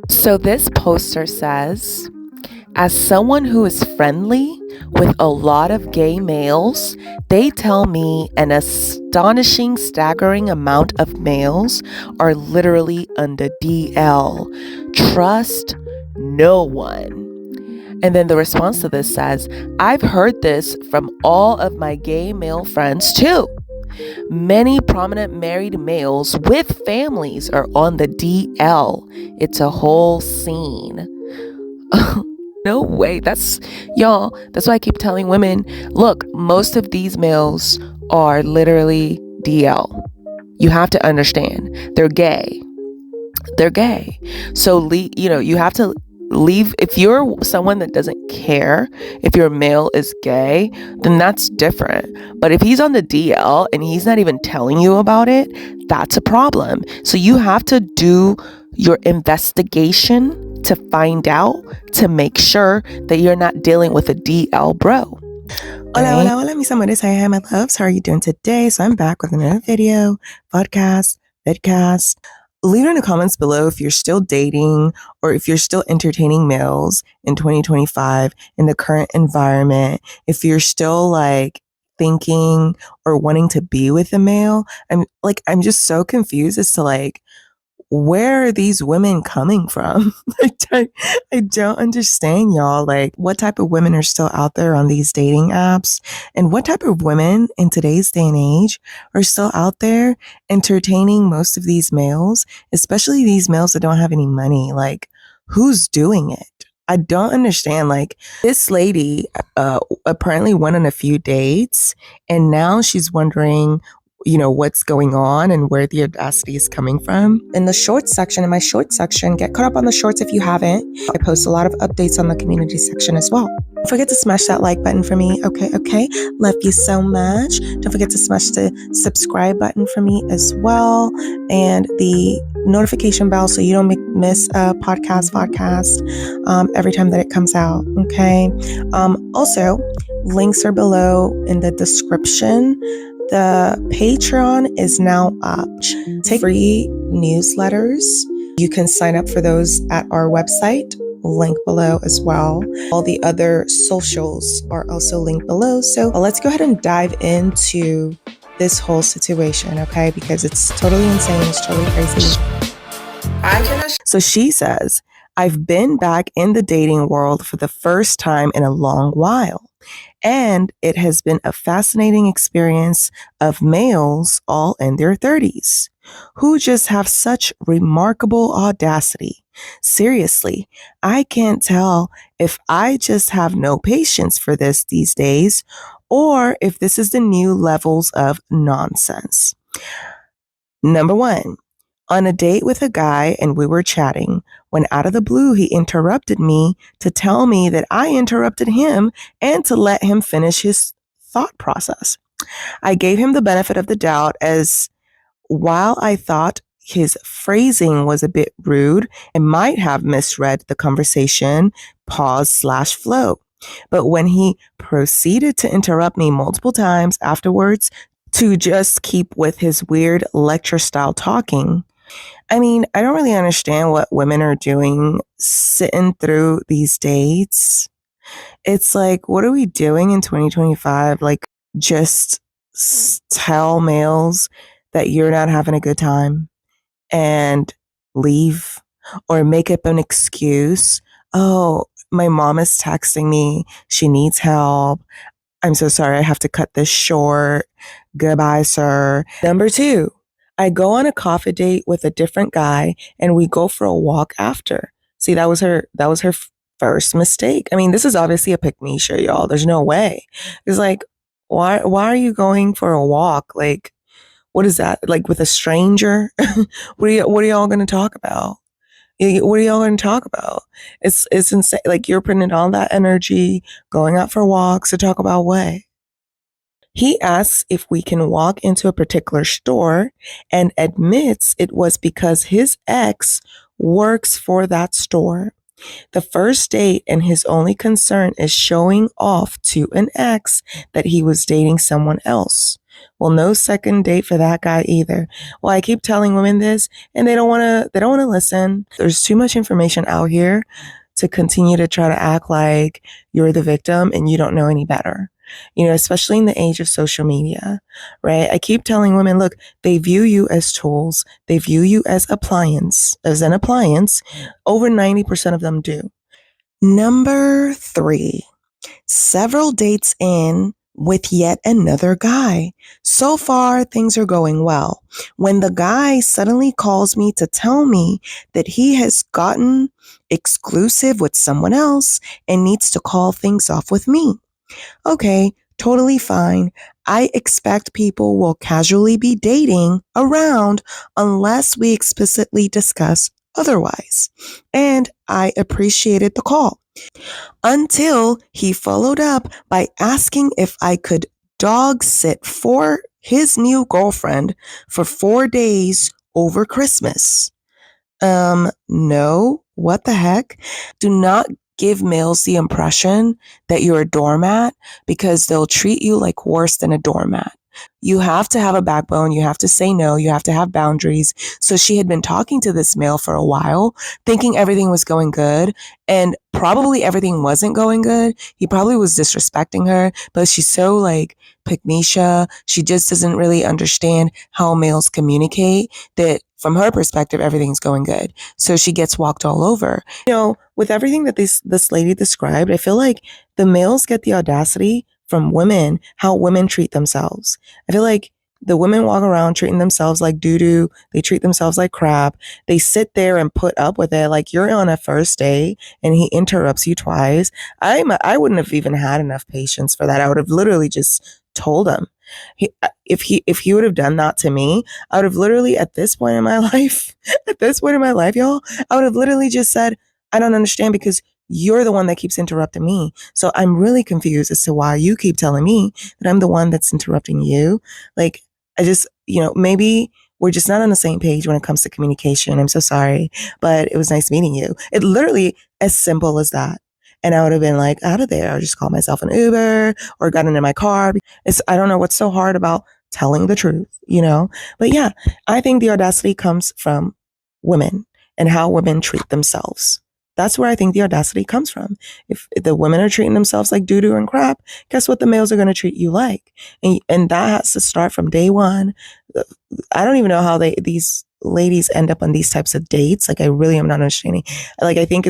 So this poster says, as someone who is friendly with a lot of gay males, they tell me an astonishing, staggering amount of males are literally under DL. Trust no one. And then the response to this says, I've heard this from all of my gay male friends too. Many prominent married males with families are on the DL. It's a whole scene. No way. Y'all, that's why I keep telling women, look, most of these males are literally DL. You have to understand. They're gay. So, you have to leave. If you're someone that doesn't care if your male is gay, then that's different. But if he's on the DL and he's not even telling you about it, that's a problem. So you have to do your investigation to find out, to make sure that you're not dealing with a DL bro. Hola, mis amores. Hi, my loves. How are you doing today? So I'm back with another video, podcast, vidcast. Leave it in the comments below if you're still dating or if you're still entertaining males in 2025 in the current environment. If you're still like thinking or wanting to be with a male. I'm just so confused as to like, where are these women coming from? I don't understand, y'all. Like, what type of women are still out there on these dating apps? And what type of women in today's day and age are still out there entertaining most of these males, especially these males that don't have any money? Like, who's doing it? I don't understand. Like, this lady apparently went on a few dates, and now she's wondering what's going on and where the audacity is coming from. In my short section, get caught up on the shorts if you haven't. I post a lot of updates on the community section as well. Don't forget to smash that like button for me. Okay. Love you so much. Don't forget to smash the subscribe button for me as well. And the notification bell so you don't miss a podcast every time that it comes out. Okay. Also, links are below in the description. The Patreon is now up. Take free newsletters. You can sign up for those at our website, link below as well. All the other socials are also linked below. So let's go ahead and dive into this whole situation, okay? Because it's totally insane. It's totally crazy. So she says, I've been back in the dating world for the first time in a long while. And it has been a fascinating experience of males all in their 30s who just have such remarkable audacity. Seriously, I can't tell if I just have no patience for this these days or if this is the new levels of nonsense. Number 1. On a date with a guy and we were chatting when out of the blue he interrupted me to tell me that I interrupted him and to let him finish his thought process. I gave him the benefit of the doubt as while I thought his phrasing was a bit rude and might have misread the conversation pause/flow. But when he proceeded to interrupt me multiple times afterwards to just keep with his weird lecture style talking, I mean, I don't really understand what women are doing sitting through these dates. It's like, what are we doing in 2025? Like, just tell males that you're not having a good time and leave or make up an excuse. Oh, my mom is texting me. She needs help. I'm so sorry. I have to cut this short. Goodbye, sir. Number 2. I go on a coffee date with a different guy and we go for a walk after. See, that was her first mistake. I mean, this is obviously a pick me show, y'all. There's no way. It's like, why are you going for a walk? Like, what is that? Like with a stranger? What are y'all going to talk about? What are y'all going to talk about? It's insane. Like, you're putting all that energy going out for walks to talk about what? He asks if we can walk into a particular store and admits it was because his ex works for that store. The first date and his only concern is showing off to an ex that he was dating someone else. Well, no second date for that guy either. Well, I keep telling women this and they don't want to listen. There's too much information out here to continue to try to act like you're the victim and you don't know any better. Especially in the age of social media, right? I keep telling women, look, they view you as tools. They view you as an appliance. Over 90% of them do. Number 3, several dates in with yet another guy. So far, things are going well. When the guy suddenly calls me to tell me that he has gotten exclusive with someone else and needs to call things off with me. Okay, totally fine. I expect people will casually be dating around unless we explicitly discuss otherwise. And I appreciated the call until he followed up by asking if I could dog sit for his new girlfriend for 4 days over Christmas. No, what the heck? Do not give males the impression that you're a doormat because they'll treat you like worse than a doormat. You have to have a backbone. You have to say no. You have to have boundaries. So she had been talking to this male for a while, thinking everything was going good, and probably everything wasn't going good. He probably was disrespecting her, but she's so like pygmesia. She just doesn't really understand how males communicate that from her perspective, everything's going good. So she gets walked all over. With everything that this lady described, I feel like the males get the audacity from women, how women treat themselves. I feel like the women walk around treating themselves like doo-doo. They treat themselves like crap. They sit there and put up with it. Like you're on a first date and he interrupts you twice. I wouldn't have even had enough patience for that. I would have literally just told him. If he would have done that to me, I would have literally at this point in my life, y'all, I would have literally just said, I don't understand because you're the one that keeps interrupting me. So I'm really confused as to why you keep telling me that I'm the one that's interrupting you. Like, I just, maybe we're just not on the same page when it comes to communication. I'm so sorry, but it was nice meeting you. It literally as simple as that. And I would have been like, out of there, I'll just call myself an Uber or got into my car. I don't know what's so hard about telling the truth, But yeah, I think the audacity comes from women and how women treat themselves. That's where I think the audacity comes from. If the women are treating themselves like doo-doo and crap, guess what the males are going to treat you like? And that has to start from day one. I don't even know how these ladies end up on these types of dates. Like, I really am not understanding. Like, I think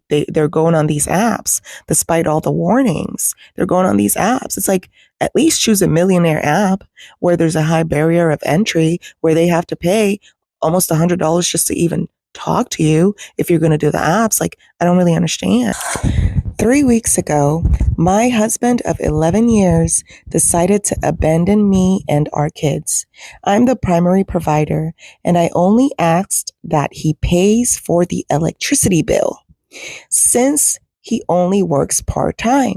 they're going on these apps despite all the warnings. They're going on these apps. It's like, at least choose a millionaire app where there's a high barrier of entry where they have to pay almost $100 just to even talk to you if you're going to do the apps. Like, I don't really understand. 3 weeks ago, my husband of 11 years decided to abandon me and our kids. I'm the primary provider, and I only asked that he pays for the electricity bill since he only works part-time.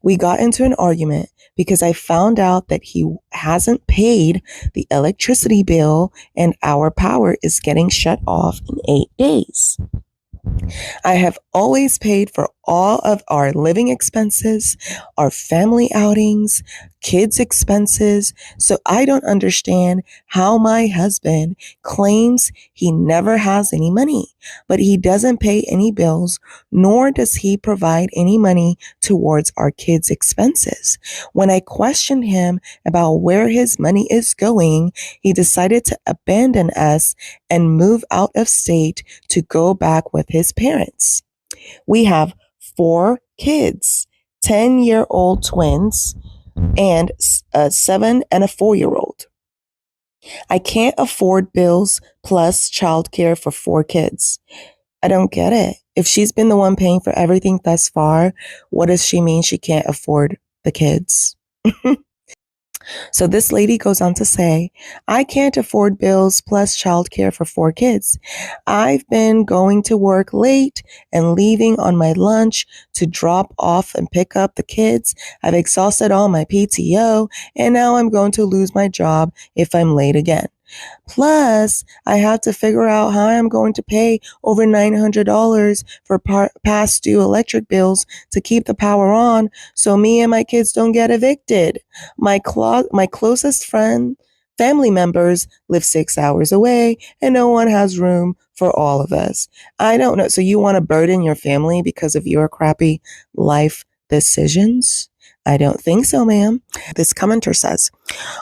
We got into an argument because I found out that he hasn't paid the electricity bill and our power is getting shut off in 8 days. I have always paid for all of our living expenses, our family outings, kids' expenses, so I don't understand how my husband claims he never has any money, but he doesn't pay any bills, nor does he provide any money towards our kids' expenses. When I questioned him about where his money is going, he decided to abandon us and move out of state to go back with his parents. We have 4 kids, 10-year-old twins, and a 7 and a 4-year-old. I can't afford bills plus childcare for 4 kids. I don't get it. If she's been the one paying for everything thus far, what does she mean she can't afford the kids? So this lady goes on to say, I can't afford bills plus childcare for 4 kids. I've been going to work late and leaving on my lunch to drop off and pick up the kids. I've exhausted all my PTO and now I'm going to lose my job if I'm late again. Plus, I have to figure out how I'm going to pay over $900 for past due electric bills to keep the power on so me and my kids don't get evicted. My closest family members live 6 hours away, and no one has room for all of us. I don't know. So you want to burden your family because of your crappy life decisions? I don't think so, ma'am. This commenter says,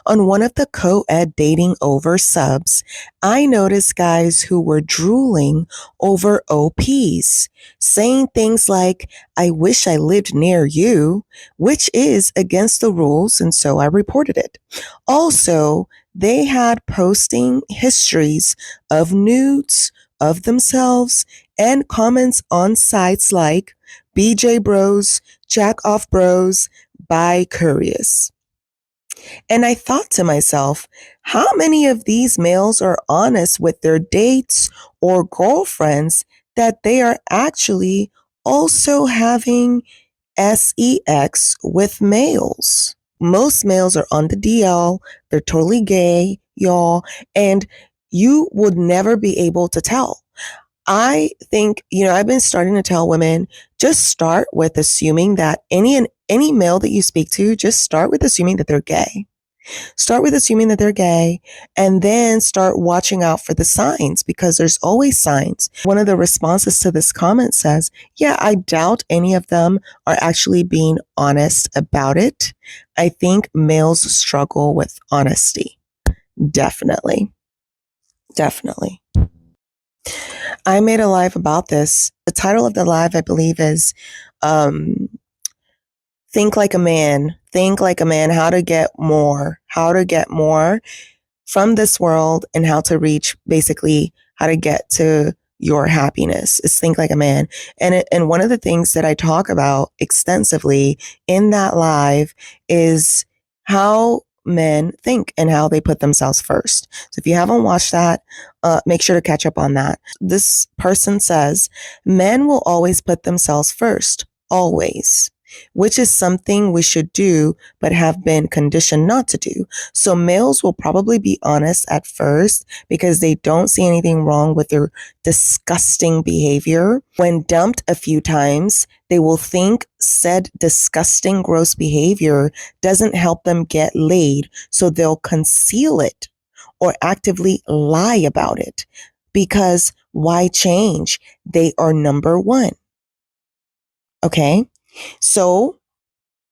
on one of the co-ed dating over subs, I noticed guys who were drooling over OPs, saying things like, I wish I lived near you, which is against the rules, and so I reported it. Also, they had posting histories of nudes of themselves and comments on sites like BJ Bros, Jack Off Bros, Bi Curious. And I thought to myself, how many of these males are honest with their dates or girlfriends that they are actually also having sex with males? Most males are on the DL. They're totally gay, y'all. And you would never be able to tell. I think, I've been starting to tell women, just start with assuming that any male that you speak to, just start with assuming that they're gay. Start with assuming that they're gay and then start watching out for the signs because there's always signs. One of the responses to this comment says, yeah, I doubt any of them are actually being honest about it. I think males struggle with honesty. Definitely. Definitely. I made a live about this. The title of the live, I believe, is Think Like a Man. Think Like a Man, how to get more from this world and how to reach, basically how to get to your happiness is Think Like a Man. And one of the things that I talk about extensively in that live is how men think and how they put themselves first. So if you haven't watched that, make sure to catch up on that. This person says, men will always put themselves first, always, which is something we should do, but have been conditioned not to do. So males will probably be honest at first because they don't see anything wrong with their disgusting behavior. When dumped a few times, they will think said disgusting, gross behavior doesn't help them get laid, so they'll conceal it or actively lie about it. Because why change? They are number one. Okay? So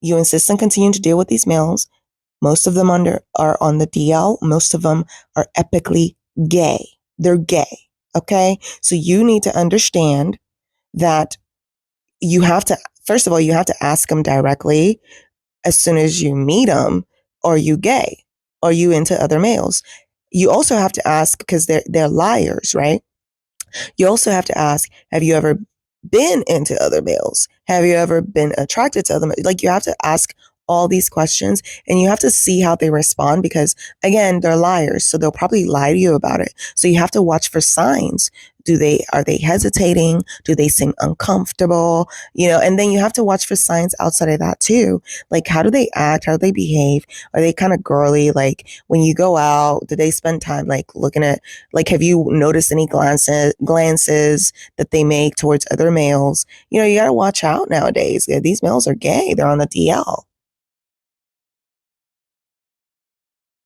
you insist on continuing to deal with these males. Most of them are on the DL. Most of them are epically gay. They're gay. Okay. So you need to understand that you have to, first of all, you have to ask them directly as soon as you meet them, are you gay? Are you into other males? You also have to ask, because they're liars, right? You also have to ask, have you ever been into other males? Have you ever been attracted to other males? Like, you have to ask all these questions and you have to see how they respond because, again, they're liars. So they'll probably lie to you about it. So you have to watch for signs. Are they hesitating? Do they seem uncomfortable? And then you have to watch for signs outside of that too. Like, how do they act? How do they behave? Are they kind of girly? Like, when you go out, do they spend time like looking at, like, have you noticed any glances that they make towards other males? You got to watch out nowadays. These males are gay. They're on the DL.